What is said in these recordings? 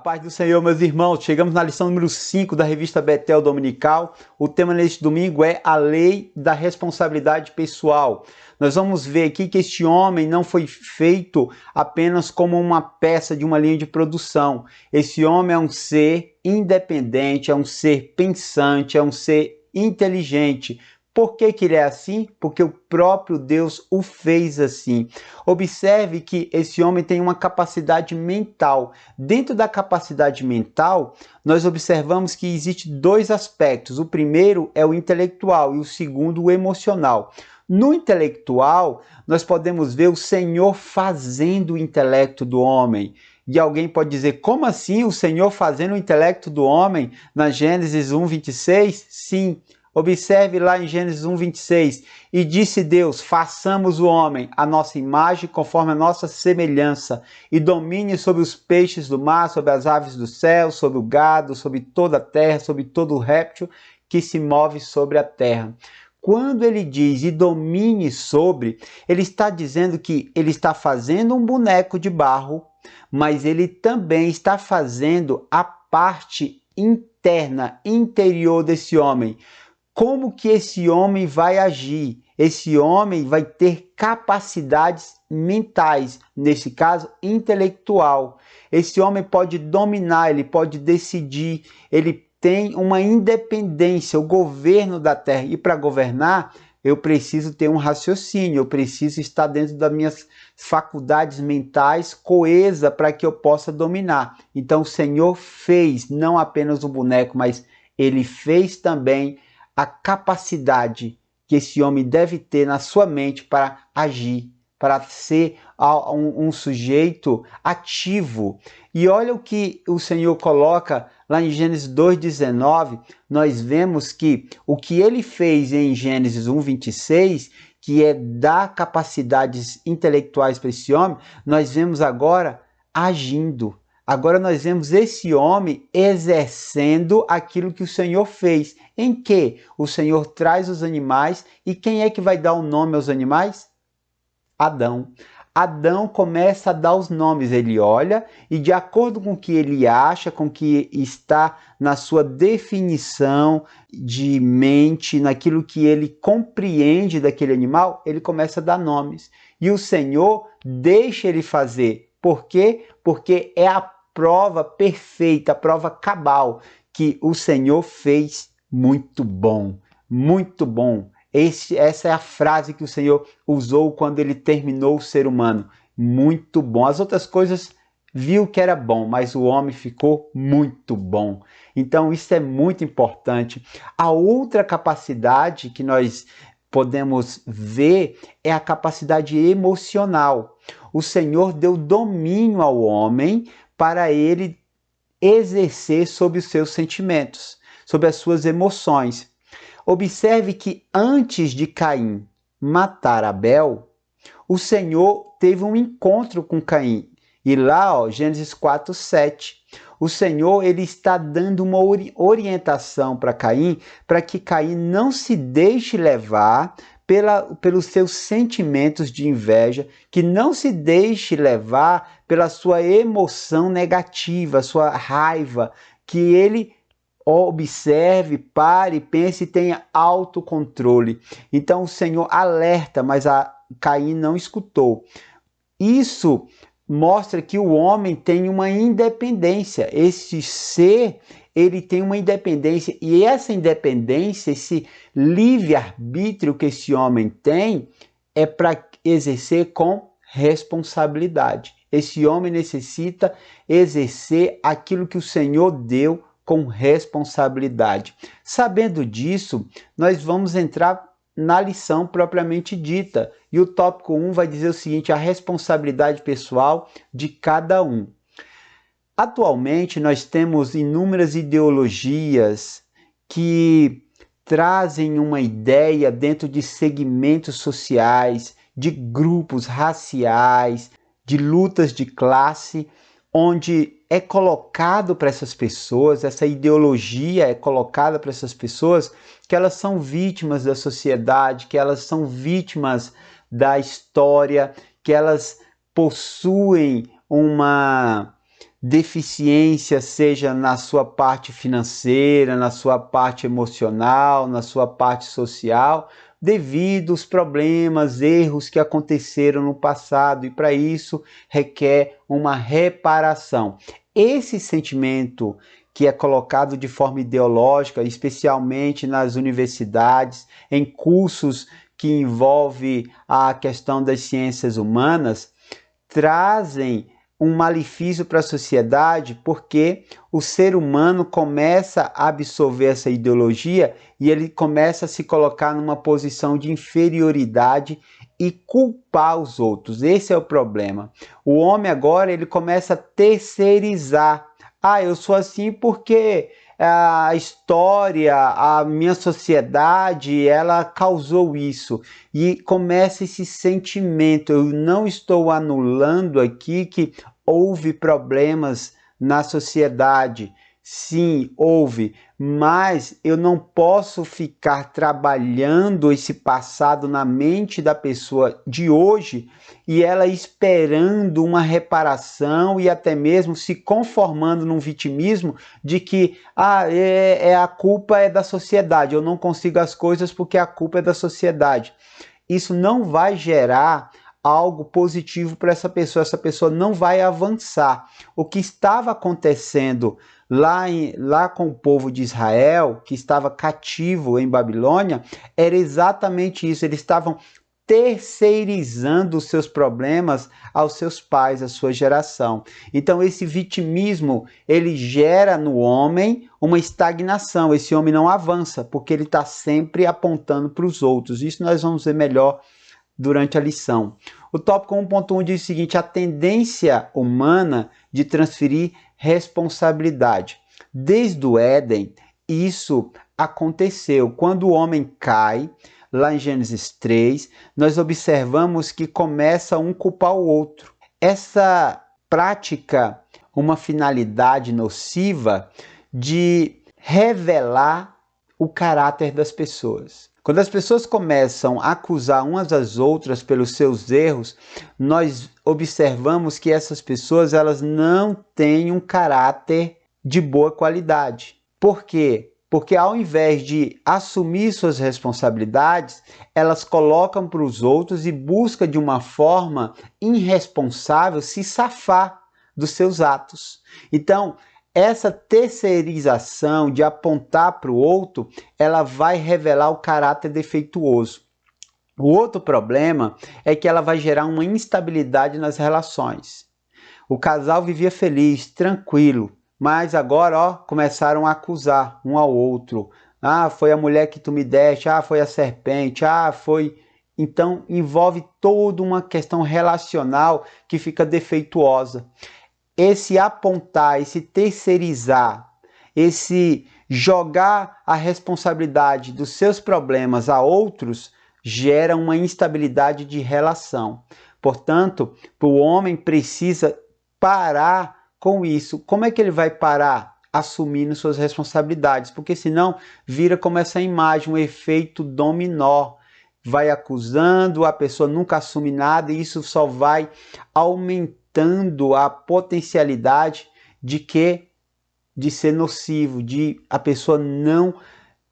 Paz do Senhor, meus irmãos. Chegamos na lição número 5 da revista Betel Dominical. O tema neste domingo é a lei da responsabilidade pessoal. Nós vamos ver aqui que este homem não foi feito apenas como uma peça de uma linha de produção. Esse homem é um ser independente, é um ser pensante, é um ser inteligente. Por que ele é assim? Porque o próprio Deus o fez assim. Observe que esse homem tem uma capacidade mental. Dentro da capacidade mental, nós observamos que existem dois aspectos. O primeiro é o intelectual e o segundo o emocional. No intelectual, nós podemos ver o Senhor fazendo o intelecto do homem. E alguém pode dizer, como assim o Senhor fazendo o intelecto do homem na Gênesis 1:26? Sim. Observe lá em Gênesis 1:26, e disse Deus, façamos o homem a nossa imagem, conforme a nossa semelhança, e domine sobre os peixes do mar, sobre as aves do céu, sobre o gado, sobre toda a terra, sobre todo o réptil que se move sobre a terra. Quando ele diz e domine sobre, ele está dizendo que ele está fazendo um boneco de barro, mas ele também está fazendo a parte interna, interior desse homem. Como que esse homem vai agir? Esse homem vai ter capacidades mentais, nesse caso intelectual. Esse homem pode dominar, ele pode decidir, ele tem uma independência, o governo da terra. E para governar, eu preciso ter um raciocínio, eu preciso estar dentro das minhas faculdades mentais coesa para que eu possa dominar. Então o Senhor fez não apenas um boneco, mas ele fez também a capacidade que esse homem deve ter na sua mente para agir, para ser um sujeito ativo. E olha o que o Senhor coloca lá em Gênesis 2:19, nós vemos que o que ele fez em Gênesis 1:26, que é dar capacidades intelectuais para esse homem, nós vemos agora agindo. Agora nós vemos esse homem exercendo aquilo que o Senhor fez. Em que o Senhor traz os animais e quem é que vai dar o nome aos animais? Adão. Adão começa a dar os nomes, ele olha e de acordo com o que ele acha, com o que está na sua definição de mente, naquilo que ele compreende daquele animal, ele começa a dar nomes. E o Senhor deixa ele fazer. Por quê? Porque é a prova perfeita, a prova cabal que o Senhor fez. Muito bom, muito bom. Essa é a frase que o Senhor usou quando ele terminou o ser humano. Muito bom. As outras coisas viu que era bom, mas o homem ficou muito bom. Então isso é muito importante. A outra capacidade que nós podemos ver é a capacidade emocional. O Senhor deu domínio ao homem para ele exercer sobre os seus sentimentos, sobre as suas emoções. Observe que antes de Caim matar Abel, o Senhor teve um encontro com Caim. E lá, Gênesis 4:7, o Senhor ele está dando uma orientação para Caim, para que Caim não se deixe levar pelos seus sentimentos de inveja, que não se deixe levar pela sua emoção negativa, sua raiva, que ele observe, pare, pense e tenha autocontrole. Então o Senhor alerta, mas Caim não escutou. Isso mostra que o homem tem uma independência. Esse ser, ele tem uma independência. E essa independência, esse livre-arbítrio que esse homem tem, é para exercer com responsabilidade. Esse homem necessita exercer aquilo que o Senhor deu com responsabilidade. Sabendo disso, nós vamos entrar na lição propriamente dita. E o tópico 1 vai dizer o seguinte: a responsabilidade pessoal de cada um. Atualmente, nós temos inúmeras ideologias que trazem uma ideia dentro de segmentos sociais, de grupos raciais, de lutas de classe, onde é colocado para essas pessoas, essa ideologia é colocada para essas pessoas que elas são vítimas da sociedade, que elas são vítimas da história, que elas possuem uma deficiência, seja na sua parte financeira, na sua parte emocional, na sua parte social, devido aos problemas, erros que aconteceram no passado, e para isso requer uma reparação. Esse sentimento que é colocado de forma ideológica, especialmente nas universidades, em cursos que envolvem a questão das ciências humanas, trazem um malefício para a sociedade, porque o ser humano começa a absorver essa ideologia e ele começa a se colocar numa posição de inferioridade e culpar os outros. Esse é o problema. O homem agora ele começa a terceirizar. Ah, eu sou assim porque a história, a minha sociedade, ela causou isso. E começa esse sentimento. Eu não estou anulando aqui que houve problemas na sociedade. Sim, houve, mas eu não posso ficar trabalhando esse passado na mente da pessoa de hoje e ela esperando uma reparação e até mesmo se conformando num vitimismo de que a culpa é da sociedade, eu não consigo as coisas porque a culpa é da sociedade. Isso não vai gerar algo positivo para essa pessoa não vai avançar. O que estava acontecendo lá com o povo de Israel, que estava cativo em Babilônia, era exatamente isso. Eles estavam terceirizando os seus problemas aos seus pais, à sua geração. Então esse vitimismo, ele gera no homem uma estagnação. Esse homem não avança, porque ele está sempre apontando para os outros. Isso nós vamos ver melhor durante a lição. O tópico 1.1 diz o seguinte: a tendência humana de transferir responsabilidade. Desde o Éden, isso aconteceu. Quando o homem cai, lá em Gênesis 3, nós observamos que começa um culpar o outro. Essa prática, uma finalidade nociva de revelar o caráter das pessoas. Quando as pessoas começam a acusar umas às outras pelos seus erros, nós observamos que essas pessoas elas não têm um caráter de boa qualidade. Por quê? Porque ao invés de assumir suas responsabilidades, elas colocam para os outros e buscam de uma forma irresponsável se safar dos seus atos. Então, essa terceirização de apontar para o outro, ela vai revelar o caráter defeituoso. O outro problema é que ela vai gerar uma instabilidade nas relações. O casal vivia feliz, tranquilo, mas agora começaram a acusar um ao outro. Ah, foi a mulher que tu me deste, foi a serpente, foi... Então envolve toda uma questão relacional que fica defeituosa. Esse apontar, esse terceirizar, esse jogar a responsabilidade dos seus problemas a outros, gera uma instabilidade de relação. Portanto, o homem precisa parar com isso. Como é que ele vai parar? Assumindo suas responsabilidades, porque senão vira como essa imagem, um efeito dominó. Vai acusando, a pessoa nunca assume nada e isso só vai aumentando a potencialidade de ser nocivo, de a pessoa não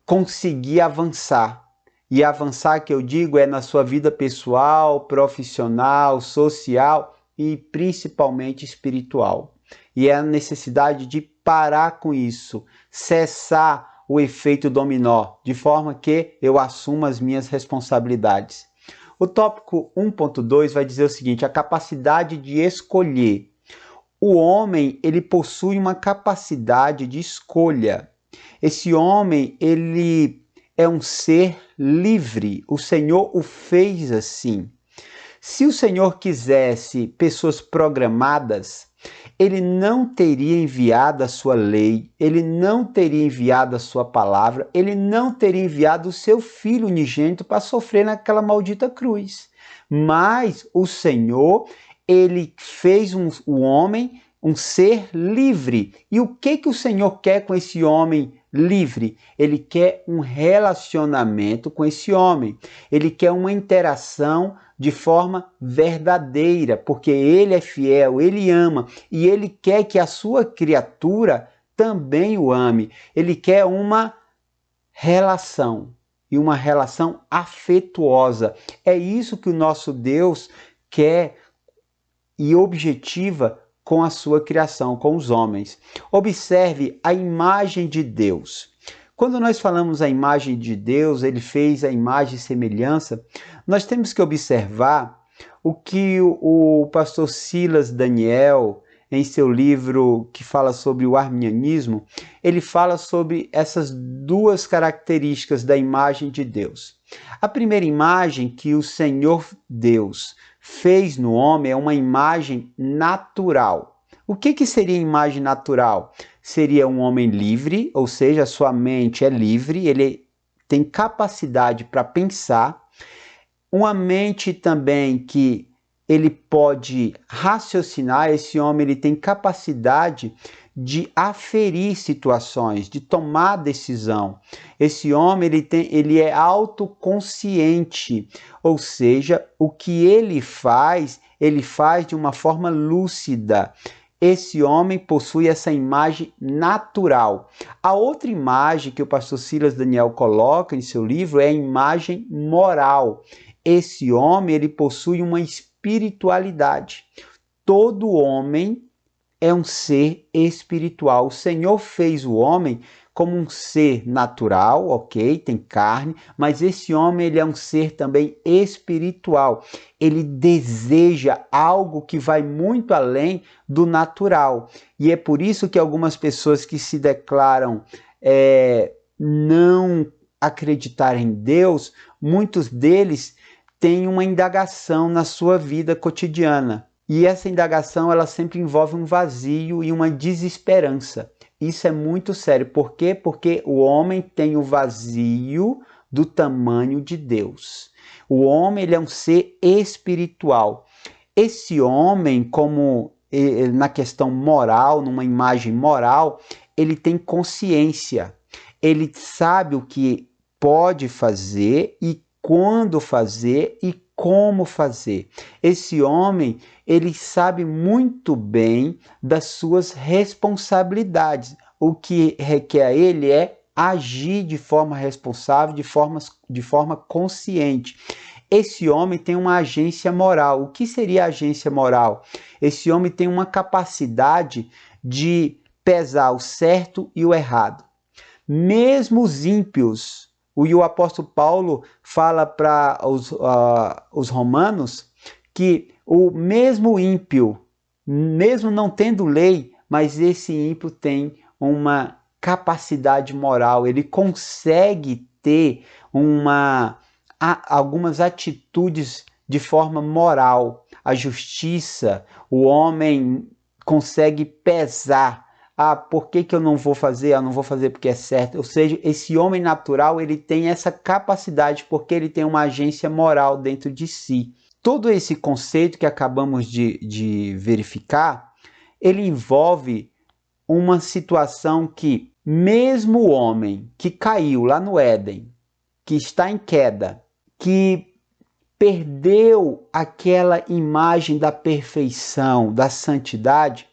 conseguir avançar. E avançar, que eu digo, é na sua vida pessoal, profissional, social e principalmente espiritual. E é a necessidade de parar com isso, cessar o efeito dominó, de forma que eu assuma as minhas responsabilidades. O tópico 1.2 vai dizer o seguinte: a capacidade de escolher. O homem, ele possui uma capacidade de escolha. Esse homem, ele é um ser livre. O Senhor o fez assim. Se o Senhor quisesse pessoas programadas, ele não teria enviado a sua lei, ele não teria enviado a sua palavra, ele não teria enviado o seu filho unigênito para sofrer naquela maldita cruz. Mas o Senhor, ele fez o homem um ser livre. E o que o Senhor quer com esse homem livre, ele quer um relacionamento com esse homem, ele quer uma interação de forma verdadeira, porque ele é fiel, ele ama e ele quer que a sua criatura também o ame. Ele quer uma relação e uma relação afetuosa. É isso que o nosso Deus quer e objetiva com a sua criação, com os homens. Observe a imagem de Deus. Quando nós falamos a imagem de Deus, ele fez a imagem e semelhança, nós temos que observar o que o pastor Silas Daniel, em seu livro que fala sobre o arminianismo, ele fala sobre essas duas características da imagem de Deus. A primeira imagem que o Senhor Deus fez no homem é uma imagem natural. O que seria imagem natural? Seria um homem livre, ou seja, sua mente é livre, ele tem capacidade para pensar, uma mente também que ele pode raciocinar, esse homem ele tem capacidade de aferir situações, de tomar decisão. Esse homem ele é autoconsciente, ou seja, o que ele faz de uma forma lúcida. Esse homem possui essa imagem natural. A outra imagem que o pastor Silas Daniel coloca em seu livro é a imagem moral. Esse homem ele possui uma espiritualidade. Todo homem é um ser espiritual. O Senhor fez o homem como um ser natural, ok? Tem carne, mas esse homem ele é um ser também espiritual. Ele deseja algo que vai muito além do natural. E é por isso que algumas pessoas que se declaram não acreditar em Deus, muitos deles têm uma indagação na sua vida cotidiana. E essa indagação ela sempre envolve um vazio e uma desesperança. Isso é muito sério. Por quê? Porque o homem tem o vazio do tamanho de Deus. O homem ele é um ser espiritual. Esse homem, como na questão moral, numa imagem moral, ele tem consciência. Ele sabe o que pode fazer e quando fazer e como fazer. Esse homem, ele sabe muito bem das suas responsabilidades. O que requer a ele é agir de forma responsável, de forma consciente. Esse homem tem uma agência moral. O que seria a agência moral? Esse homem tem uma capacidade de pesar o certo e o errado. Mesmo os ímpios, o apóstolo Paulo fala para os romanos que o mesmo ímpio, mesmo não tendo lei, mas esse ímpio tem uma capacidade moral, ele consegue ter algumas atitudes de forma moral. A justiça, o homem consegue pesar. Por que eu não vou fazer? Eu não vou fazer porque é certo. Ou seja, esse homem natural, ele tem essa capacidade porque ele tem uma agência moral dentro de si. Todo esse conceito que acabamos de verificar, ele envolve uma situação que, mesmo o homem que caiu lá no Éden, que está em queda, que perdeu aquela imagem da perfeição, da santidade,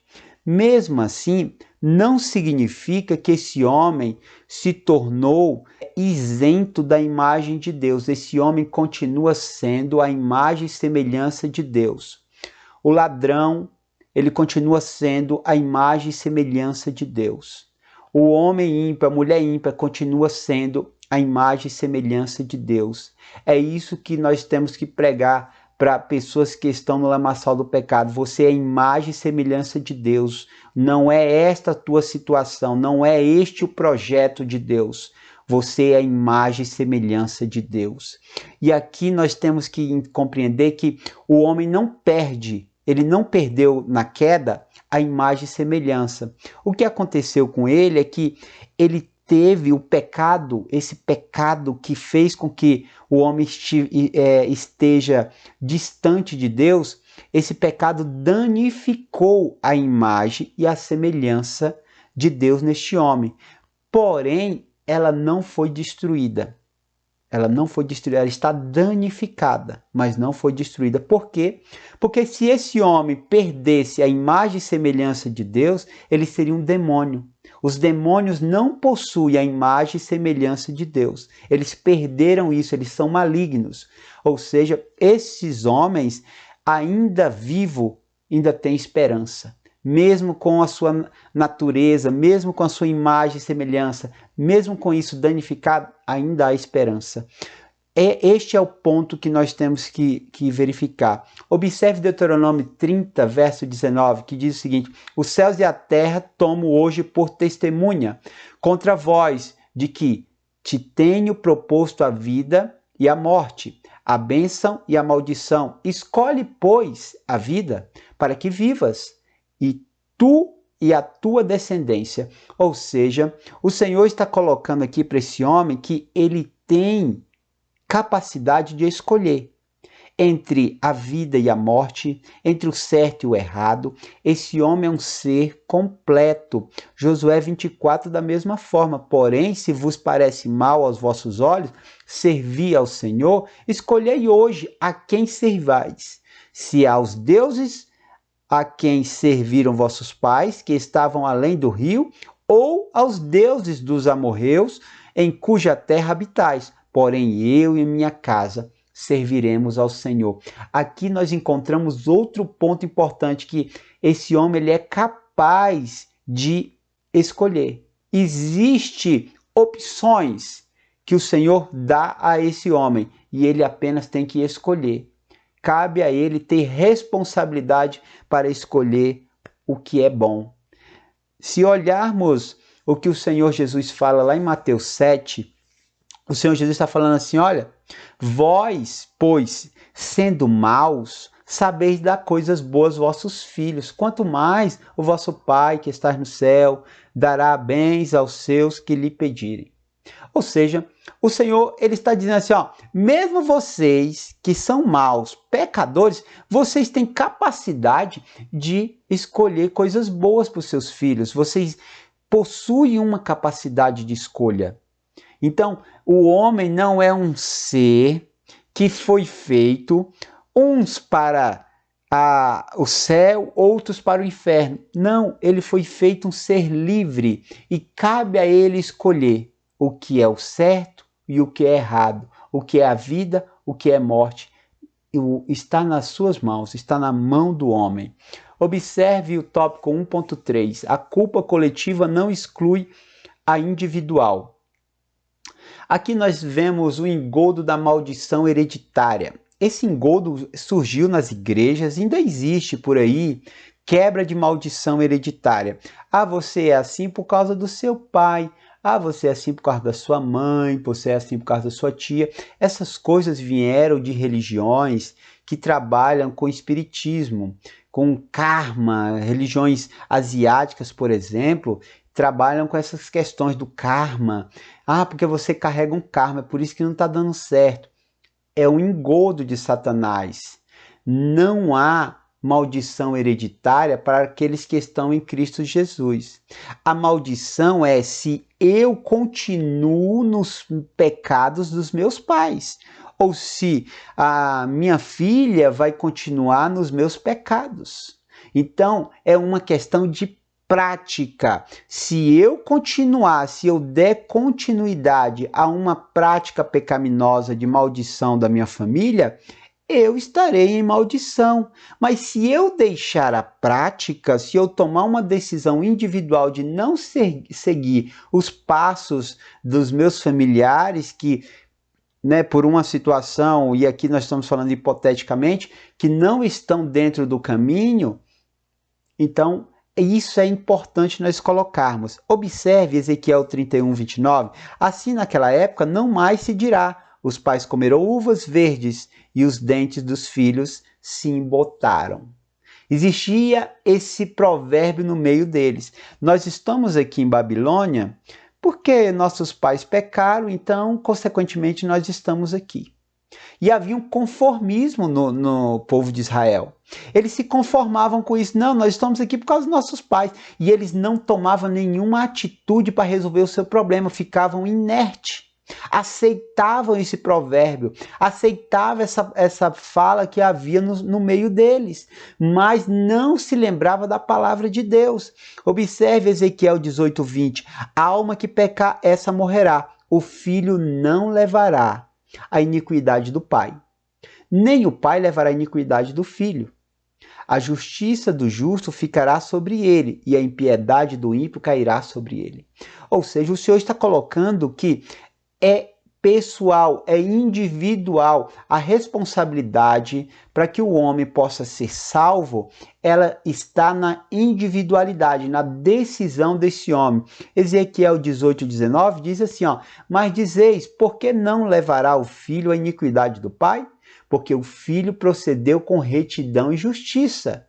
mesmo assim, não significa que esse homem se tornou isento da imagem de Deus. Esse homem continua sendo a imagem e semelhança de Deus. O ladrão, ele continua sendo a imagem e semelhança de Deus. O homem ímpio, a mulher ímpia, continua sendo a imagem e semelhança de Deus. É isso que nós temos que pregar para pessoas que estão no lamaçal do pecado. Você é a imagem e semelhança de Deus. Não é esta a tua situação, não é este o projeto de Deus. Você é a imagem e semelhança de Deus. E aqui nós temos que compreender que o homem não perde, ele não perdeu na queda a imagem e semelhança. O que aconteceu com ele é que ele teve o pecado, esse pecado que fez com que o homem esteja distante de Deus, esse pecado danificou a imagem e a semelhança de Deus neste homem. porém ela não foi destruída. Ela não foi destruída, ela está danificada, mas não foi destruída. Por quê? Porque se esse homem perdesse a imagem e semelhança de Deus, ele seria um demônio. Os demônios não possuem a imagem e semelhança de Deus. Eles perderam isso, eles são malignos. Ou seja, esses homens, ainda vivos, ainda têm esperança. Mesmo com a sua natureza, mesmo com a sua imagem e semelhança, mesmo com isso danificado, ainda há esperança. Este é o ponto que nós temos que verificar. Observe Deuteronômio 30, verso 19, que diz o seguinte: os céus e a terra tomo hoje por testemunha contra vós, de que te tenho proposto a vida e a morte, a bênção e a maldição. Escolhe, pois, a vida, para que vivas, e tu e a tua descendência. Ou seja, o Senhor está colocando aqui para esse homem que ele tem capacidade de escolher entre a vida e a morte, entre o certo e o errado. Esse homem é um ser completo. Josué 24 da mesma forma. Porém, se vos parece mal aos vossos olhos servir ao Senhor, escolhei hoje a quem servais. Se aos deuses a quem serviram vossos pais, que estavam além do rio, ou aos deuses dos amorreus, em cuja terra habitais. Porém, eu e minha casa serviremos ao Senhor. Aqui nós encontramos outro ponto importante, que esse homem ele é capaz de escolher. Existem opções que o Senhor dá a esse homem, e ele apenas tem que escolher. Cabe a ele ter responsabilidade para escolher o que é bom. Se olharmos o que o Senhor Jesus fala lá em Mateus 7, o Senhor Jesus está falando assim: olha, vós, pois, sendo maus, sabeis dar coisas boas aos vossos filhos, quanto mais o vosso Pai que está no céu dará bens aos seus que lhe pedirem. Ou seja, o Senhor ele está dizendo assim, ó, mesmo vocês que são maus, pecadores, vocês têm capacidade de escolher coisas boas para os seus filhos. Vocês possuem uma capacidade de escolha. Então, o homem não é um ser que foi feito uns para o céu, outros para o inferno. Não, ele foi feito um ser livre e cabe a ele escolher o que é o certo e o que é errado, o que é a vida, o que é morte. Está nas suas mãos, está na mão do homem. Observe o tópico 1.3. A culpa coletiva não exclui a individual. Aqui nós vemos o engodo da maldição hereditária. Esse engodo surgiu nas igrejas, ainda existe por aí, quebra de maldição hereditária. Ah, você é assim por causa do seu pai. Ah, você é assim por causa da sua mãe, você é assim por causa da sua tia. Essas coisas vieram de religiões que trabalham com espiritismo, com karma. Religiões asiáticas, por exemplo, trabalham com essas questões do karma. Ah, porque você carrega um karma, é por isso que não está dando certo. É um engodo de Satanás. Não há maldição hereditária para aqueles que estão em Cristo Jesus. A maldição é se eu continuo nos pecados dos meus pais, ou se a minha filha vai continuar nos meus pecados. Então, é uma questão de prática. Se eu continuar, se eu der continuidade a uma prática pecaminosa de maldição da minha família, eu estarei em maldição. Mas se eu deixar a prática, se eu tomar uma decisão individual de não seguir os passos dos meus familiares que, por uma situação, e aqui nós estamos falando hipoteticamente, que não estão dentro do caminho, então isso é importante nós colocarmos. Observe Ezequiel 31, 29. Assim naquela época não mais se dirá: os pais comeram uvas verdes e os dentes dos filhos se embotaram. Existia esse provérbio no meio deles. Nós estamos aqui em Babilônia porque nossos pais pecaram, então, consequentemente, nós estamos aqui. E havia um conformismo no povo de Israel. Eles se conformavam com isso. Não, nós estamos aqui por causa dos nossos pais. E eles não tomavam nenhuma atitude para resolver o seu problema, ficavam inertes. Aceitavam esse provérbio, aceitavam essa fala que havia no meio deles, mas não se lembrava da palavra de Deus. Observe Ezequiel 18:20. A alma que pecar, essa morrerá. O filho não levará a iniquidade do pai, nem o pai levará a iniquidade do filho. A justiça do justo ficará sobre ele, e a impiedade do ímpio cairá sobre ele. Ou seja, o Senhor está colocando que é pessoal, é individual. A responsabilidade para que o homem possa ser salvo, ela está na individualidade, na decisão desse homem. Ezequiel 18:19 diz assim, mas dizeis, por que não levará o filho a iniquidade do pai? Porque o filho procedeu com retidão e justiça,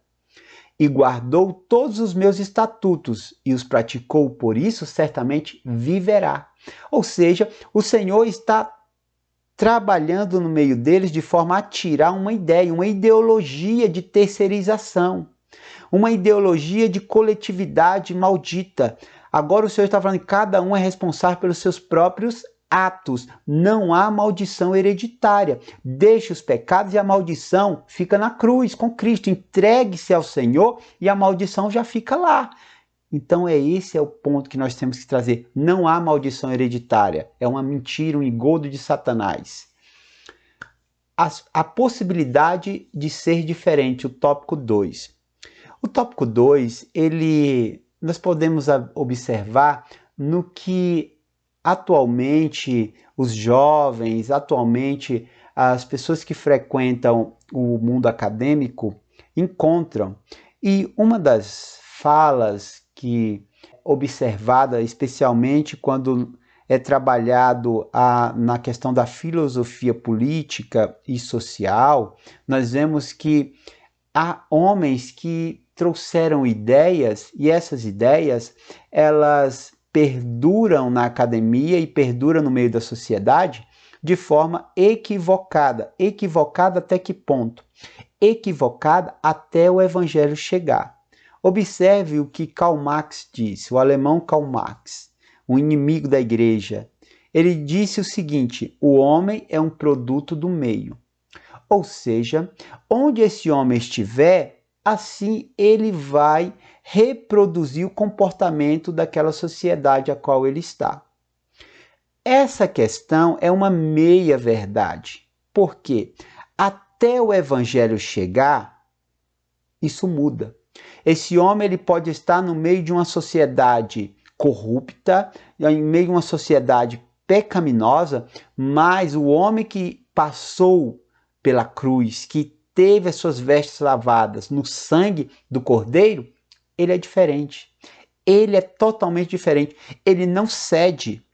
e guardou todos os meus estatutos, e os praticou, por isso certamente viverá. Ou seja, o Senhor está trabalhando no meio deles de forma a tirar uma ideia, uma ideologia de terceirização, uma ideologia de coletividade maldita. Agora o Senhor está falando que cada um é responsável pelos seus próprios atos. Não há maldição hereditária. Deixe os pecados e a maldição fica na cruz com Cristo. Entregue-se ao Senhor e a maldição já fica lá. Então esse é o ponto que nós temos que trazer. Não há maldição hereditária. É uma mentira, um engodo de Satanás. A possibilidade de ser diferente, o tópico 2. O tópico 2, nós podemos observar no que atualmente os jovens, atualmente as pessoas que frequentam o mundo acadêmico encontram. E uma das falas que observada, especialmente quando é trabalhado na questão da filosofia política e social, nós vemos que há homens que trouxeram ideias, e essas ideias, elas perduram na academia e perduram no meio da sociedade de forma equivocada. Equivocada até que ponto? Equivocada até o evangelho chegar. Observe o que Karl Marx disse, o alemão Karl Marx, um inimigo da igreja. Ele disse o seguinte: o homem é um produto do meio. Ou seja, onde esse homem estiver, assim ele vai reproduzir o comportamento daquela sociedade a qual ele está. Essa questão é uma meia-verdade. Por quê? Até o evangelho chegar, isso muda. Esse homem ele pode estar no meio de uma sociedade corrupta, em meio de uma sociedade pecaminosa, mas o homem que passou pela cruz, que teve as suas vestes lavadas no sangue do Cordeiro, ele é diferente. Ele é totalmente diferente. Ele não cede.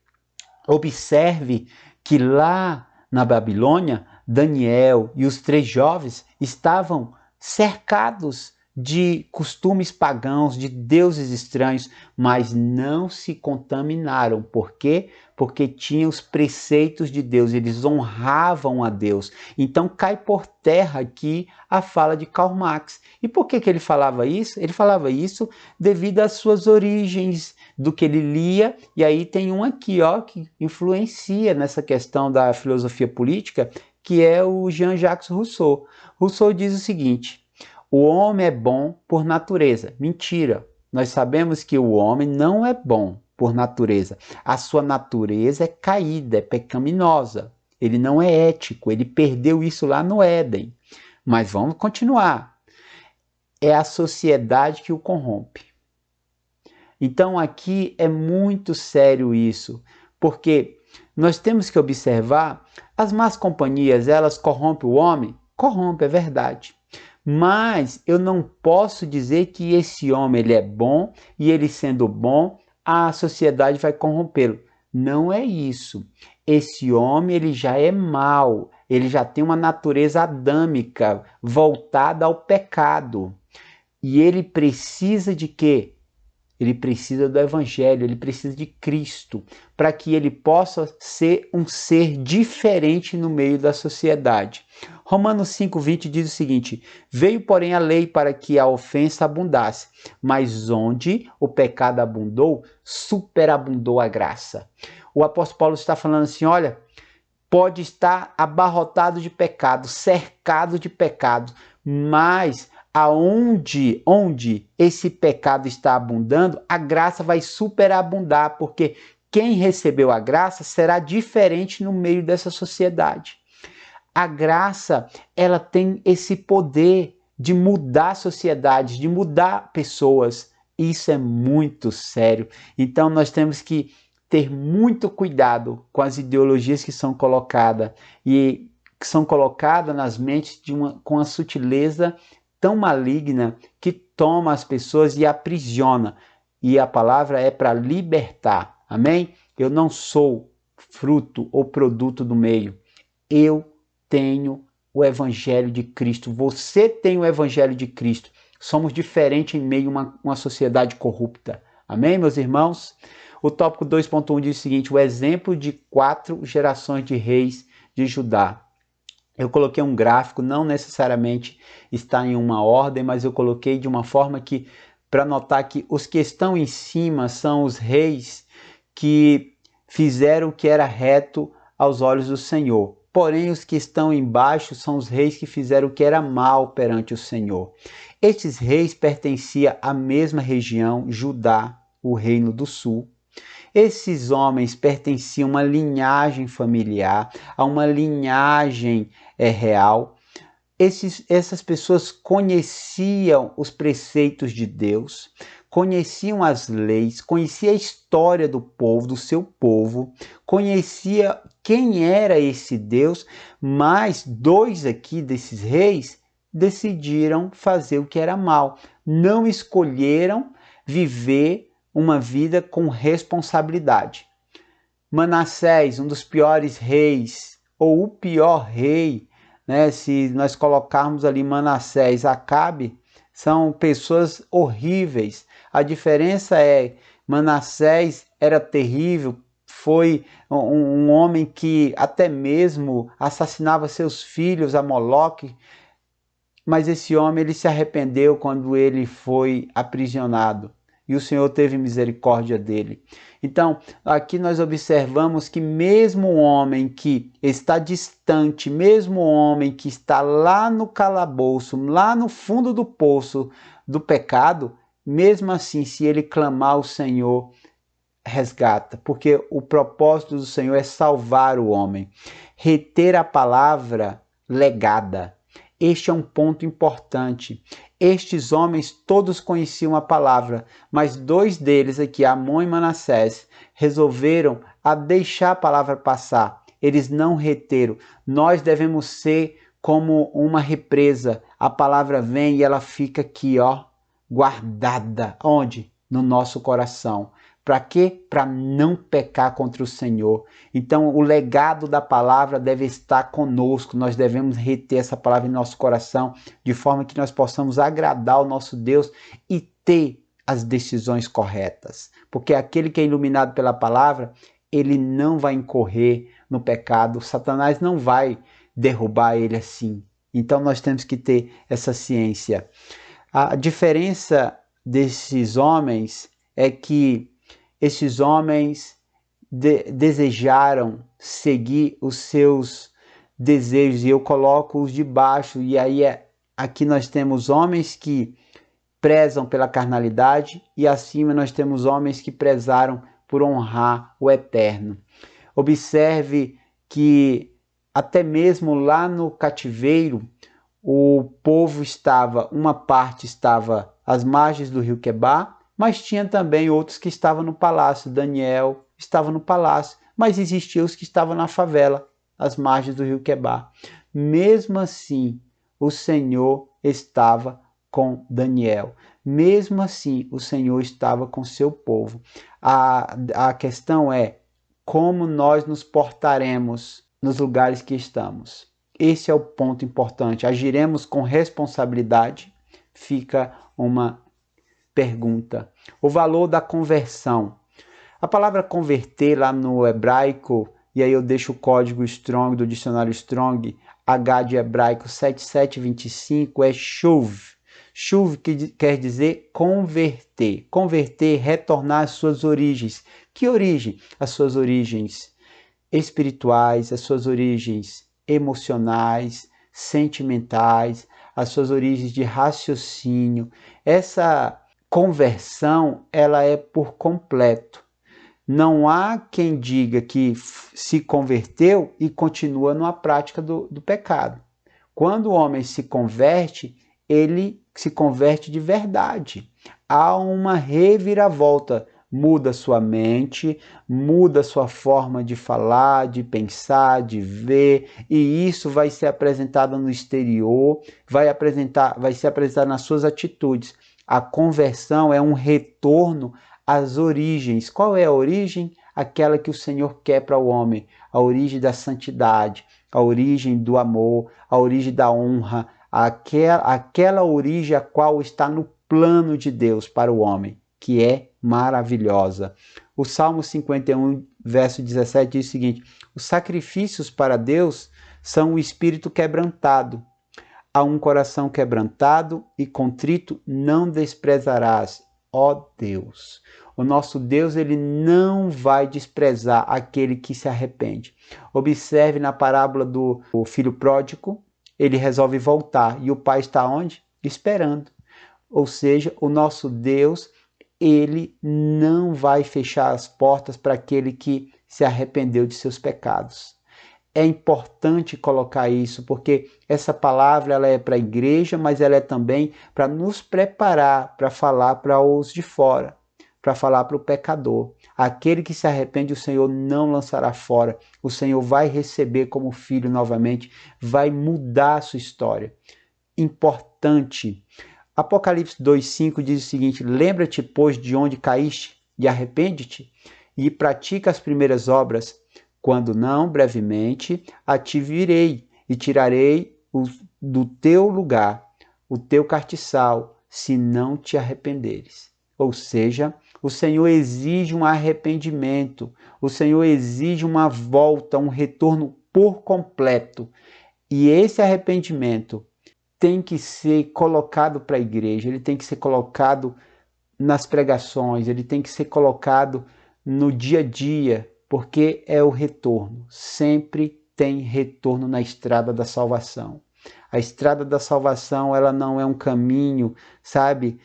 Observe que lá na Babilônia, Daniel e os 3 jovens estavam cercados de costumes pagãos, de deuses estranhos, mas não se contaminaram. Por quê? Porque tinham os preceitos de Deus, eles honravam a Deus. Então cai por terra aqui a fala de Karl Marx. E por que ele falava isso? Ele falava isso devido às suas origens, do que ele lia, e aí tem um aqui que influencia nessa questão da filosofia política, que é o Jean-Jacques Rousseau. Rousseau diz o seguinte: o homem é bom por natureza. Mentira. Nós sabemos que o homem não é bom por natureza. A sua natureza é caída, é pecaminosa. Ele não é ético, ele perdeu isso lá no Éden. Mas vamos continuar. É a sociedade que o corrompe. Então aqui é muito sério isso, porque nós temos que observar, as más companhias, elas corrompem o homem? Corrompe, é verdade. Mas eu não posso dizer que esse homem ele é bom e ele sendo bom, a sociedade vai corrompê-lo. Não é isso. Esse homem ele já é mau, ele já tem uma natureza adâmica, voltada ao pecado. E ele precisa de quê? ele precisa do Evangelho, ele precisa de Cristo, para que ele possa ser um ser diferente no meio da sociedade. Romanos 5,20 diz o seguinte: veio, porém, a lei para que a ofensa abundasse, mas onde o pecado abundou, superabundou a graça. O apóstolo Paulo está falando assim, olha, pode estar abarrotado de pecado, cercado de pecado, mas onde esse pecado está abundando, a graça vai superabundar, porque quem recebeu a graça será diferente no meio dessa sociedade. A graça, ela tem esse poder de mudar sociedades, de mudar pessoas. Isso é muito sério. Então nós temos que ter muito cuidado com as ideologias que são colocadas e que são colocadas nas mentes com a sutileza tão maligna que toma as pessoas e aprisiona. E a palavra é para libertar. Amém? Eu não sou fruto ou produto do meio. Eu tenho o Evangelho de Cristo. Você tem o Evangelho de Cristo. Somos diferentes em meio a uma sociedade corrupta. Amém, meus irmãos? O tópico 2.1 diz o seguinte: o exemplo de 4 gerações de reis de Judá. Eu coloquei um gráfico, não necessariamente está em uma ordem, mas eu coloquei de uma forma que, para notar que os que estão em cima são os reis que fizeram o que era reto aos olhos do Senhor. Porém, os que estão embaixo são os reis que fizeram o que era mal perante o Senhor. Estes reis pertenciam à mesma região, Judá, o reino do sul. Esses homens pertenciam a uma linhagem familiar, a uma linhagem real. Essas pessoas conheciam os preceitos de Deus, conheciam as leis, conheciam a história do povo, do seu povo, conhecia quem era esse Deus, mas 2 aqui desses reis decidiram fazer o que era mal. Não escolheram viver uma vida com responsabilidade. Manassés, um dos piores reis, ou o pior rei, né? Se nós colocarmos ali Manassés, Acabe, são pessoas horríveis. A diferença é, Manassés era terrível, foi um homem que até mesmo assassinava seus filhos a Moloque, mas esse homem ele se arrependeu quando ele foi aprisionado. E o Senhor teve misericórdia dele. Então, aqui nós observamos que mesmo o homem que está distante, mesmo o homem que está lá no calabouço, lá no fundo do poço do pecado, mesmo assim, se ele clamar, o Senhor resgata, porque o propósito do Senhor é salvar o homem, reter a palavra legada. Este é um ponto importante. Estes homens todos conheciam a palavra, mas 2 deles aqui, Amon e Manassés, resolveram a deixar a palavra passar. Eles não reteram. Nós devemos ser como uma represa. A palavra vem e ela fica aqui, ó, guardada. Onde? No nosso coração. Para quê? Para não pecar contra o Senhor. Então, o legado da palavra deve estar conosco. Nós devemos reter essa palavra em nosso coração, de forma que nós possamos agradar o nosso Deus e ter as decisões corretas. Porque aquele que é iluminado pela palavra, ele não vai incorrer no pecado. Satanás não vai derrubar ele assim. Então, nós temos que ter essa ciência. A diferença desses homens é que esses homens desejaram seguir os seus desejos, e eu coloco os de baixo, e aí aqui nós temos homens que prezam pela carnalidade, e acima nós temos homens que prezaram por honrar o eterno. Observe que até mesmo lá no cativeiro, o povo uma parte estava às margens do rio Quebar, mas tinha também outros que estavam no palácio. Daniel estava no palácio, mas existiam os que estavam na favela, às margens do rio Quebar. Mesmo assim, o Senhor estava com Daniel. Mesmo assim, o Senhor estava com seu povo. A questão é como nós nos portaremos nos lugares que estamos. Esse é o ponto importante. Agiremos com responsabilidade, fica uma pergunta. O valor da conversão. A palavra converter lá no hebraico, e aí eu deixo o código Strong do dicionário Strong, H de hebraico 7725, é shuv. Shuv que quer dizer converter. Converter, retornar às suas origens. Que origem? As suas origens espirituais, as suas origens emocionais, sentimentais, as suas origens de raciocínio. Essa conversão, ela é por completo. Não há quem diga que se converteu e continua numa prática do pecado. Quando o homem se converte, ele se converte de verdade. Há uma reviravolta. Muda sua mente, muda sua forma de falar, de pensar, de ver, e isso vai ser apresentado no exterior, vai ser apresentado nas suas atitudes. A conversão é um retorno às origens. Qual é a origem? Aquela que o Senhor quer para o homem, a origem da santidade, a origem do amor, a origem da honra, aquela origem a qual está no plano de Deus para o homem, que é maravilhosa. O Salmo 51, verso 17 diz o seguinte: os sacrifícios para Deus são o espírito quebrantado. A um coração quebrantado e contrito não desprezarás, ó Deus. O nosso Deus, ele não vai desprezar aquele que se arrepende. Observe na parábola do filho pródigo, ele resolve voltar e o pai está onde? Esperando. Ou seja, o nosso Deus, ele não vai fechar as portas para aquele que se arrependeu de seus pecados. É importante colocar isso, porque essa palavra ela é para a igreja, mas ela é também para nos preparar para falar para os de fora, para falar para o pecador. Aquele que se arrepende, o Senhor não lançará fora. O Senhor vai receber como filho novamente, vai mudar a sua história. Importante. Apocalipse 2,5 diz o seguinte: lembra-te, pois, de onde caíste, e arrepende-te, e pratica as primeiras obras. Quando não, brevemente, a ti virei, e tirarei do teu lugar o teu castiçal, se não te arrependeres. Ou seja, o Senhor exige um arrependimento, o Senhor exige uma volta, um retorno por completo. E esse arrependimento tem que ser colocado para a igreja, ele tem que ser colocado nas pregações, ele tem que ser colocado no dia a dia, porque é o retorno. Sempre tem retorno na estrada da salvação. A estrada da salvação, ela não é um caminho, sabe,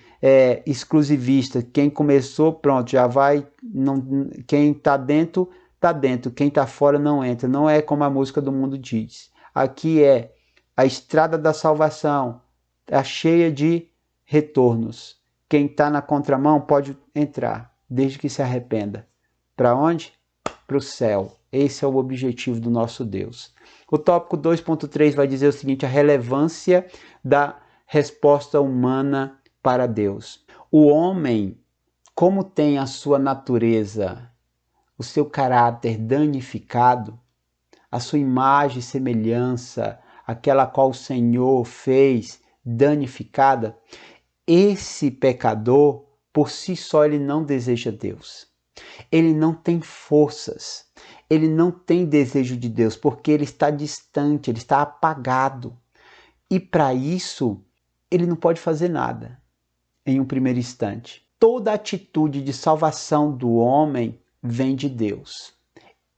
exclusivista. Quem começou, pronto, já vai. Não, quem está dentro, está dentro. Quem está fora, não entra. Não é como a música do mundo diz. Aqui é a estrada da salvação, está cheia de retornos. Quem está na contramão pode entrar, desde que se arrependa. Para onde? Para o céu. Esse é o objetivo do nosso Deus. O tópico 2.3 vai dizer o seguinte: a relevância da resposta humana para Deus. O homem, como tem a sua natureza, o seu caráter danificado, a sua imagem e semelhança, aquela qual o Senhor fez danificada, esse pecador, por si só, ele não deseja Deus. Ele não tem forças, ele não tem desejo de Deus, porque ele está distante, ele está apagado. E para isso, ele não pode fazer nada em um primeiro instante. Toda atitude de salvação do homem vem de Deus.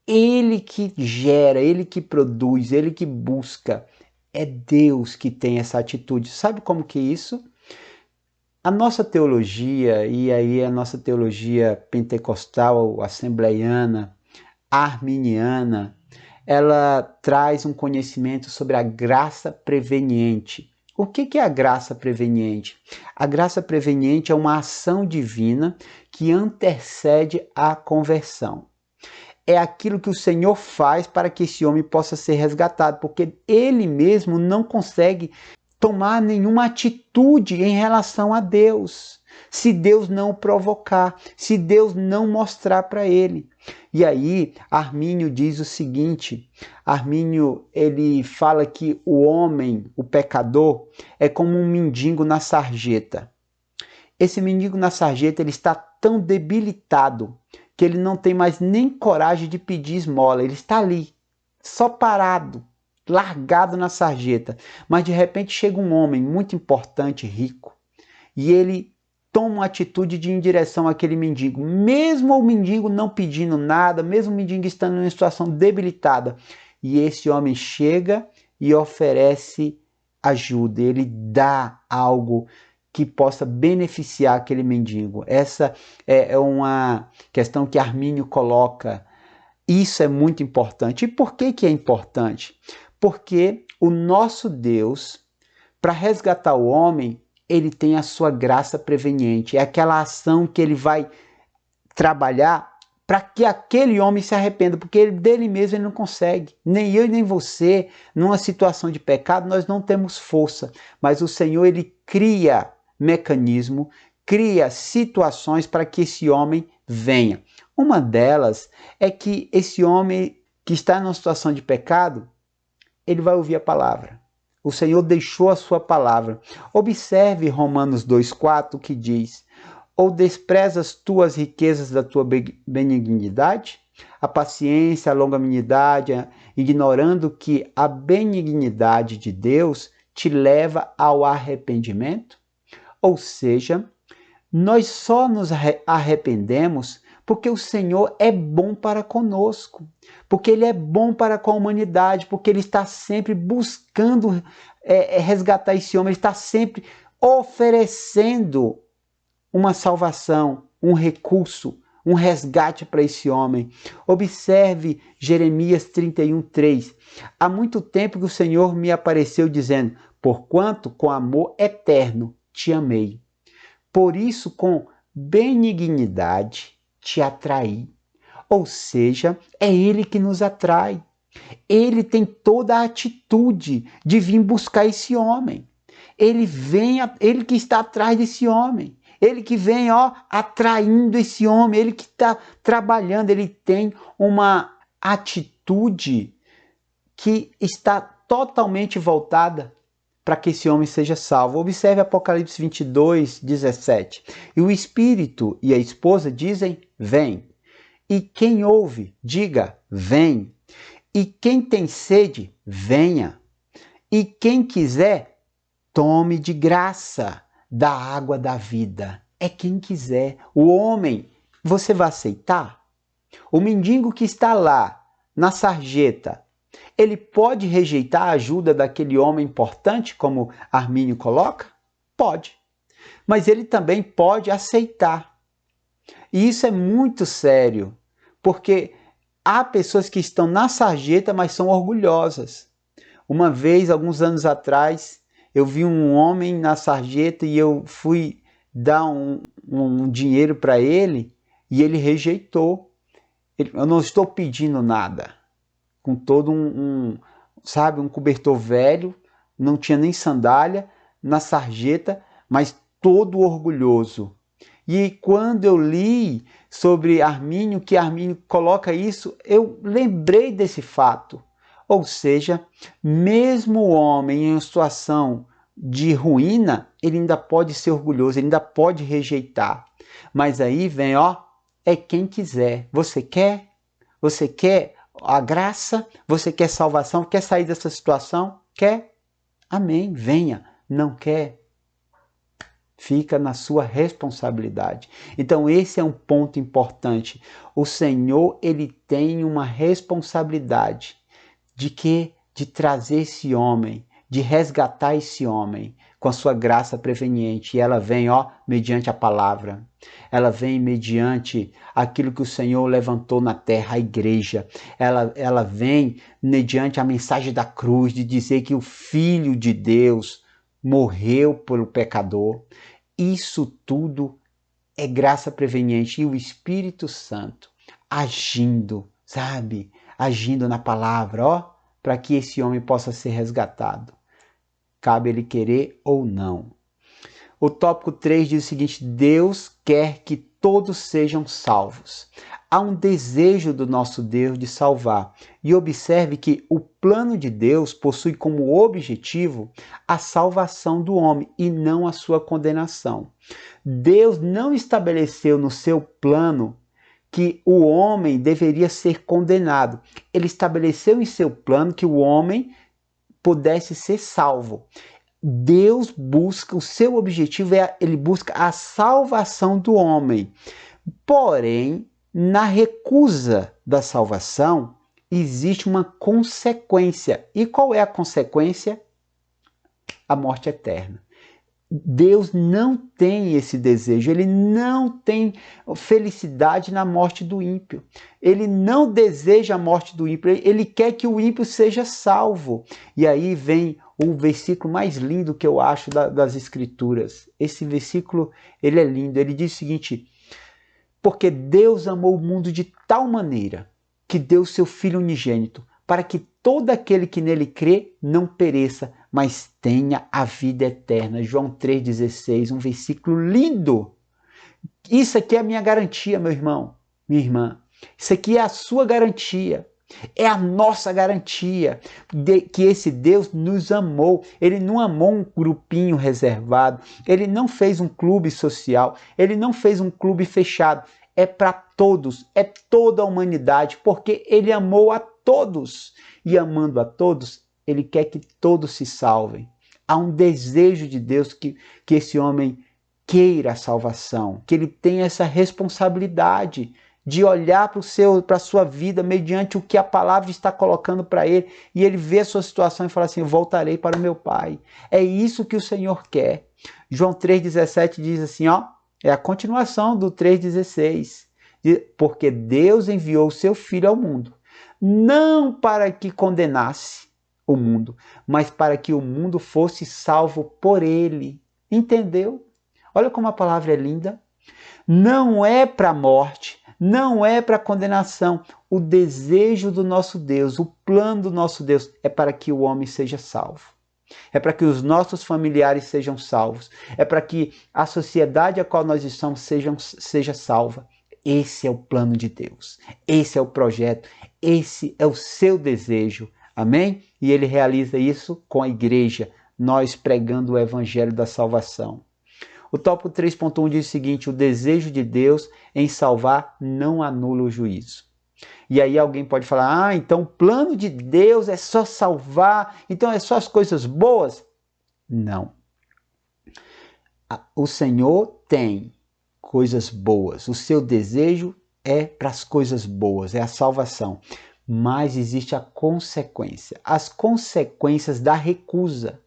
Ele que gera, ele que produz, ele que busca. É Deus que tem essa atitude. Sabe como que é isso? A nossa teologia, e aí a nossa teologia pentecostal, assembleiana, arminiana, ela traz um conhecimento sobre a graça preveniente. O que é a graça preveniente? A graça preveniente é uma ação divina que antecede a conversão. É aquilo que o Senhor faz para que esse homem possa ser resgatado, porque ele mesmo não consegue tomar nenhuma atitude em relação a Deus, se Deus não o provocar, se Deus não mostrar para ele. E aí, Armínio diz o seguinte, Armínio, ele fala que o homem, o pecador, é como um mendigo na sarjeta. Esse mendigo na sarjeta, ele está tão debilitado que ele não tem mais nem coragem de pedir esmola. Ele está ali, só parado, largado na sarjeta. Mas de repente chega um homem muito importante, rico, e ele toma uma atitude de ir em direção àquele mendigo. Mesmo o mendigo não pedindo nada, mesmo o mendigo estando em uma situação debilitada. E esse homem chega e oferece ajuda, ele dá algo que possa beneficiar aquele mendigo. Essa é uma questão que Armínio coloca. Isso é muito importante. E por que é importante? Porque o nosso Deus, para resgatar o homem, ele tem a sua graça preveniente. É aquela ação que ele vai trabalhar para que aquele homem se arrependa, porque dele mesmo ele não consegue. Nem eu nem você, numa situação de pecado, nós não temos força. Mas o Senhor, ele cria mecanismo, cria situações para que esse homem venha. Uma delas é que esse homem que está numa situação de pecado, ele vai ouvir a palavra. O Senhor deixou a sua palavra. Observe Romanos 2,4 que diz: ou desprezas tu as riquezas da tua benignidade, a paciência, a longanimidade, ignorando que a benignidade de Deus te leva ao arrependimento? Ou seja, nós só nos arrependemos porque o Senhor é bom para conosco, porque Ele é bom para com a humanidade, porque Ele está sempre buscando resgatar esse homem, Ele está sempre oferecendo uma salvação, um recurso, um resgate para esse homem. Observe Jeremias 31:3. Há muito tempo que o Senhor me apareceu dizendo: porquanto com amor eterno te amei. Por isso com benignidade te atraí. Ou seja, é Ele que nos atrai. Ele tem toda a atitude de vir buscar esse homem. Ele que está atrás desse homem. Ele que vem, atraindo esse homem. Ele que está trabalhando. Ele tem uma atitude que está totalmente voltada para que esse homem seja salvo. Observe Apocalipse 22:17. E o Espírito e a esposa dizem: vem. E quem ouve, diga: vem. E quem tem sede, venha. E quem quiser, tome de graça da água da vida. É quem quiser. O homem, você vai aceitar? O mendigo que está lá, na sarjeta, ele pode rejeitar a ajuda daquele homem importante, como Armínio coloca? Pode. Mas ele também pode aceitar. E isso é muito sério, porque há pessoas que estão na sarjeta, mas são orgulhosas. Uma vez, alguns anos atrás, eu vi um homem na sarjeta e eu fui dar um dinheiro para ele e ele rejeitou. Eu não estou pedindo nada. Com todo um cobertor velho, não tinha nem sandália, na sarjeta, mas todo orgulhoso. E quando eu li sobre Armínio, que Armínio coloca isso, eu lembrei desse fato. Ou seja, mesmo o homem em uma situação de ruína, ele ainda pode ser orgulhoso, ele ainda pode rejeitar. Mas aí vem, é quem quiser. Você quer? Você quer a graça? Você quer salvação? Quer sair dessa situação? Quer? Amém, venha. Não quer? Fica na sua responsabilidade. Então esse é um ponto importante. O Senhor, ele tem uma responsabilidade de trazer esse homem, de resgatar esse homem com a sua graça preveniente. E ela vem, mediante a palavra. Ela vem mediante aquilo que o Senhor levantou na terra, a igreja. Ela vem mediante a mensagem da cruz, de dizer que o Filho de Deus morreu pelo pecador. Isso tudo é graça preveniente. E o Espírito Santo agindo, agindo na palavra, para que esse homem possa ser resgatado. Cabe ele querer ou não. O tópico 3 diz o seguinte: Deus quer que todos sejam salvos. Há um desejo do nosso Deus de salvar. E observe que o plano de Deus possui como objetivo a salvação do homem e não a sua condenação. Deus não estabeleceu no seu plano que o homem deveria ser condenado. Ele estabeleceu em seu plano que o homem pudesse ser salvo. Deus busca, o seu objetivo ele busca a salvação do homem. Porém, na recusa da salvação, existe uma consequência. E qual é a consequência? A morte eterna. Deus não tem esse desejo, ele não tem felicidade na morte do ímpio. Ele não deseja a morte do ímpio, ele quer que o ímpio seja salvo. E aí vem o versículo mais lindo que eu acho das Escrituras. Esse versículo, ele é lindo, ele diz o seguinte: porque Deus amou o mundo de tal maneira que deu seu Filho unigênito, para que todo aquele que nele crê não pereça, mas tenha a vida eterna. João 3,16, um versículo lindo. Isso aqui é a minha garantia, meu irmão, minha irmã. Isso aqui é a sua garantia. É a nossa garantia de que esse Deus nos amou. Ele não amou um grupinho reservado. Ele não fez um clube social. Ele não fez um clube fechado. É para todos. É toda a humanidade. Porque ele amou a todos. E amando a todos, ele quer que todos se salvem. Há um desejo de Deus que esse homem queira a salvação. Que ele tenha essa responsabilidade de olhar para a sua vida mediante o que a palavra está colocando para ele, e ele vê a sua situação e fala assim: eu voltarei para o meu Pai. É isso que o Senhor quer. João 3,17 diz assim, ó, é a continuação do 3,16. Porque Deus enviou o seu Filho ao mundo, não para que condenasse o mundo, mas para que o mundo fosse salvo por ele. Entendeu? Olha como a palavra é linda. Não é para a morte, não é para condenação. O desejo do nosso Deus, o plano do nosso Deus é para que o homem seja salvo. É para que os nossos familiares sejam salvos. É para que a sociedade a qual nós estamos seja salva. Esse é o plano de Deus. Esse é o projeto. Esse é o seu desejo. Amém? E ele realiza isso com a igreja, nós pregando o evangelho da salvação. O tópico 3.1 diz o seguinte: o desejo de Deus em salvar não anula o juízo. E aí alguém pode falar: então o plano de Deus é só salvar, então é só as coisas boas? Não. O Senhor tem coisas boas, o seu desejo é para as coisas boas, é a salvação. Mas existe a consequência, as consequências da recusa,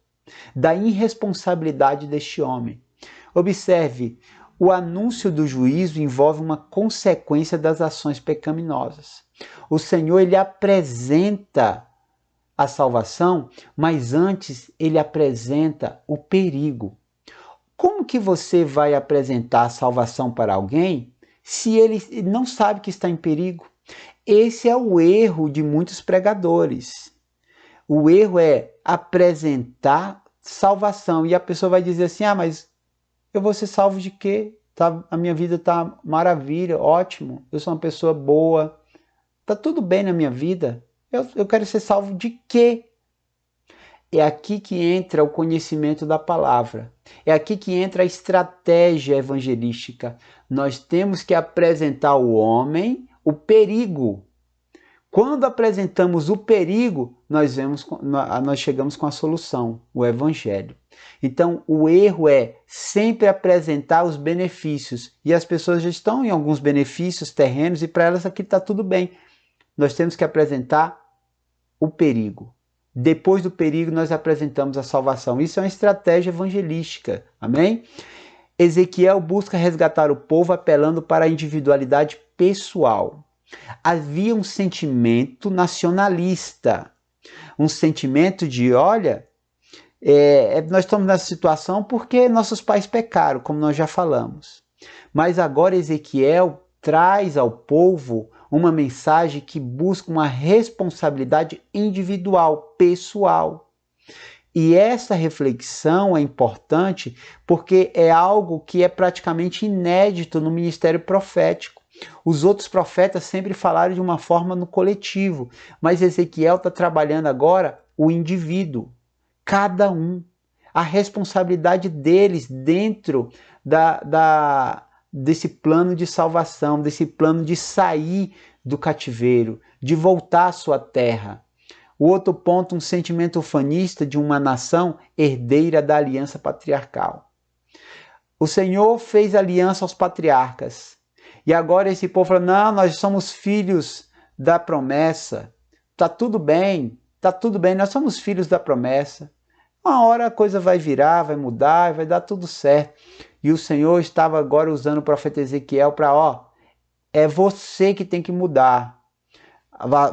da irresponsabilidade deste homem. Observe, o anúncio do juízo envolve uma consequência das ações pecaminosas. O Senhor, ele apresenta a salvação, mas antes ele apresenta o perigo. Como que você vai apresentar a salvação para alguém se ele não sabe que está em perigo? Esse é o erro de muitos pregadores. O erro é apresentar salvação e a pessoa vai dizer assim: mas eu vou ser salvo de quê? A minha vida está maravilha, ótimo, eu sou uma pessoa boa, está tudo bem na minha vida, eu quero ser salvo de quê? É aqui que entra o conhecimento da palavra, é aqui que entra a estratégia evangelística. Nós temos que apresentar ao homem o perigo. Quando apresentamos o perigo, nós chegamos com a solução, o evangelho. Então, o erro é sempre apresentar os benefícios. E as pessoas já estão em alguns benefícios terrenos e para elas aqui está tudo bem. Nós temos que apresentar o perigo. Depois do perigo, nós apresentamos a salvação. Isso é uma estratégia evangelística. Amém? Ezequiel busca resgatar o povo apelando para a individualidade pessoal. Havia um sentimento nacionalista, um sentimento de, olha, nós estamos nessa situação porque nossos pais pecaram, como nós já falamos. Mas agora Ezequiel traz ao povo uma mensagem que busca uma responsabilidade individual, pessoal. E essa reflexão é importante porque é algo que é praticamente inédito no ministério profético. Os outros profetas sempre falaram de uma forma no coletivo, mas Ezequiel está trabalhando agora o indivíduo, cada um, a responsabilidade deles dentro desse plano de salvação, desse plano de sair do cativeiro, de voltar à sua terra. O outro ponto, um sentimento ufanista de uma nação herdeira da aliança patriarcal. O Senhor fez aliança aos patriarcas. E agora esse povo fala, não, nós somos filhos da promessa. Tá tudo bem, nós somos filhos da promessa. Uma hora a coisa vai virar, vai mudar, vai dar tudo certo. E o Senhor estava agora usando o profeta Ezequiel para, é você que tem que mudar.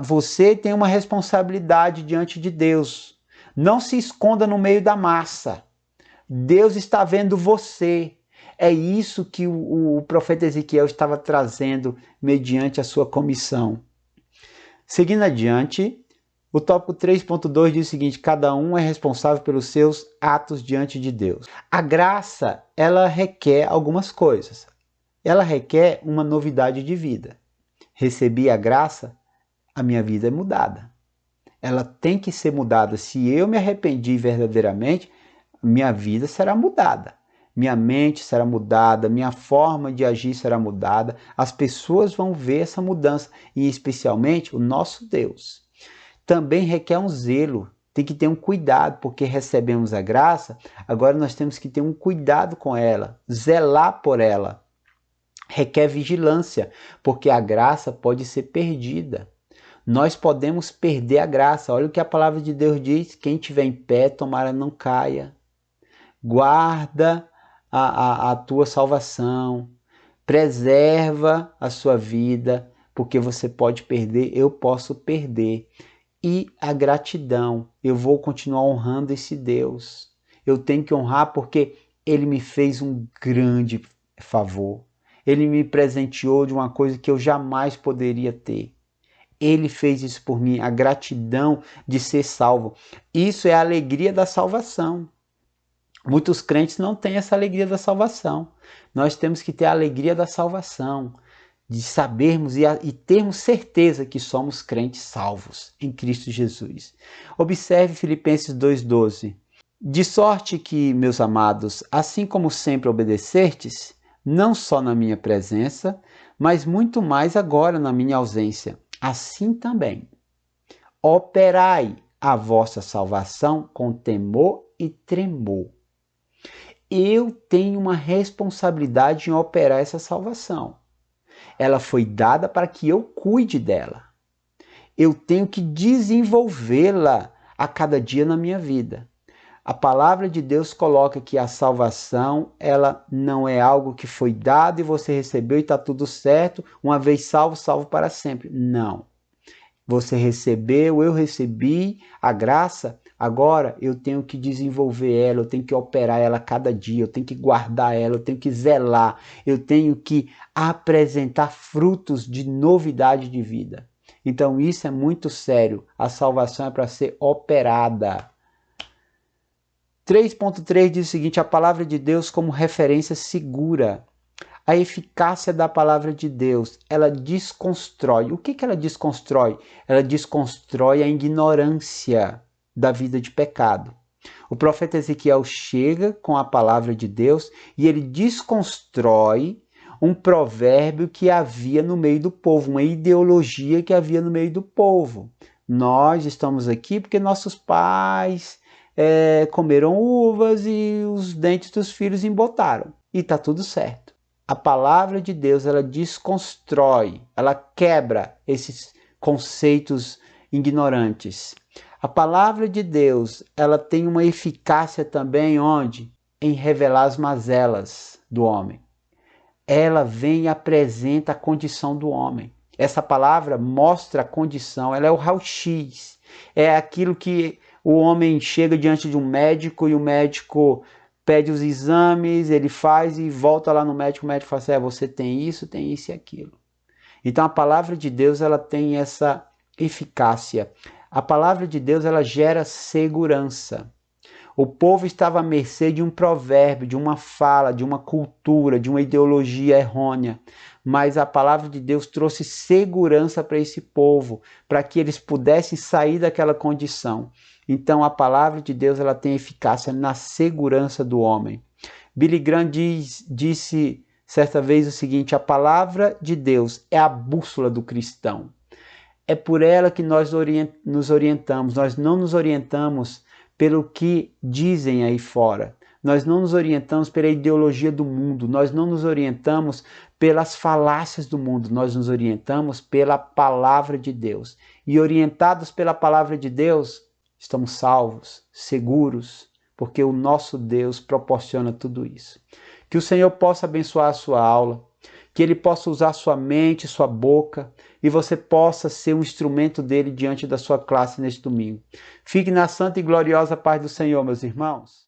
Você tem uma responsabilidade diante de Deus. Não se esconda no meio da massa. Deus está vendo você. É isso que o profeta Ezequiel estava trazendo mediante a sua comissão. Seguindo adiante, o tópico 3.2 diz o seguinte: cada um é responsável pelos seus atos diante de Deus. A graça, ela requer algumas coisas. Ela requer uma novidade de vida. Recebi a graça, a minha vida é mudada. Ela tem que ser mudada. Se eu me arrependi verdadeiramente, minha vida será mudada. Minha mente será mudada, minha forma de agir será mudada. As pessoas vão ver essa mudança, e especialmente o nosso Deus. Também requer um zelo, tem que ter um cuidado, porque recebemos a graça, agora nós temos que ter um cuidado com ela, zelar por ela. Requer vigilância, porque a graça pode ser perdida. Nós podemos perder a graça. Olha o que a palavra de Deus diz: quem estiver em pé, tomara não caia. Guarda a tua salvação, preserva a sua vida, porque você pode perder, eu posso perder. E a gratidão, eu vou continuar honrando esse Deus. Eu tenho que honrar porque Ele me fez um grande favor. Ele me presenteou de uma coisa que eu jamais poderia ter. Ele fez isso por mim, a gratidão de ser salvo. Isso é a alegria da salvação. Muitos crentes não têm essa alegria da salvação. Nós temos que ter a alegria da salvação, de sabermos e termos certeza que somos crentes salvos em Cristo Jesus. Observe Filipenses 2,12. De sorte que, meus amados, assim como sempre obedecestes, não só na minha presença, mas muito mais agora na minha ausência, assim também operai a vossa salvação com temor e tremor. Eu tenho uma responsabilidade em operar essa salvação. Ela foi dada para que eu cuide dela. Eu tenho que desenvolvê-la a cada dia na minha vida. A palavra de Deus coloca que a salvação, ela não é algo que foi dado e você recebeu e está tudo certo, uma vez salvo, salvo para sempre. Não. Você recebeu, eu recebi a graça, agora eu tenho que desenvolver ela, eu tenho que operar ela cada dia, eu tenho que guardar ela, eu tenho que zelar, eu tenho que apresentar frutos de novidade de vida. Então isso é muito sério, a salvação é para ser operada. 3.3 diz o seguinte: a palavra de Deus como referência segura. A eficácia da palavra de Deus, ela desconstrói. O que ela desconstrói? Ela desconstrói a ignorância da vida de pecado. O profeta Ezequiel chega com a palavra de Deus e ele desconstrói um provérbio que havia no meio do povo, uma ideologia que havia no meio do povo. Nós estamos aqui porque nossos pais comeram uvas e os dentes dos filhos embotaram. E está tudo certo. A palavra de Deus, ela desconstrói, ela quebra esses conceitos ignorantes. A palavra de Deus, ela tem uma eficácia também onde? Em revelar as mazelas do homem. Ela vem e apresenta a condição do homem. Essa palavra mostra a condição, ela é o raio-x. É aquilo que o homem chega diante de um médico e o médico pede os exames, ele faz e volta lá no médico, o médico fala assim, você tem isso e aquilo. Então a palavra de Deus, ela tem essa eficácia. A palavra de Deus, ela gera segurança. O povo estava à mercê de um provérbio, de uma fala, de uma cultura, de uma ideologia errônea. Mas a palavra de Deus trouxe segurança para esse povo, para que eles pudessem sair daquela condição. Então a palavra de Deus ela tem eficácia na segurança do homem. Billy Graham disse certa vez o seguinte: a palavra de Deus é a bússola do cristão. É por ela que nós nos orientamos. Nós não nos orientamos pelo que dizem aí fora. Nós não nos orientamos pela ideologia do mundo. Nós não nos orientamos pelas falácias do mundo. Nós nos orientamos pela palavra de Deus. E orientados pela palavra de Deus, estamos salvos, seguros, porque o nosso Deus proporciona tudo isso. Que o Senhor possa abençoar a sua aula, que Ele possa usar sua mente, sua boca, e você possa ser um instrumento dele diante da sua classe neste domingo. Fique na santa e gloriosa paz do Senhor, meus irmãos.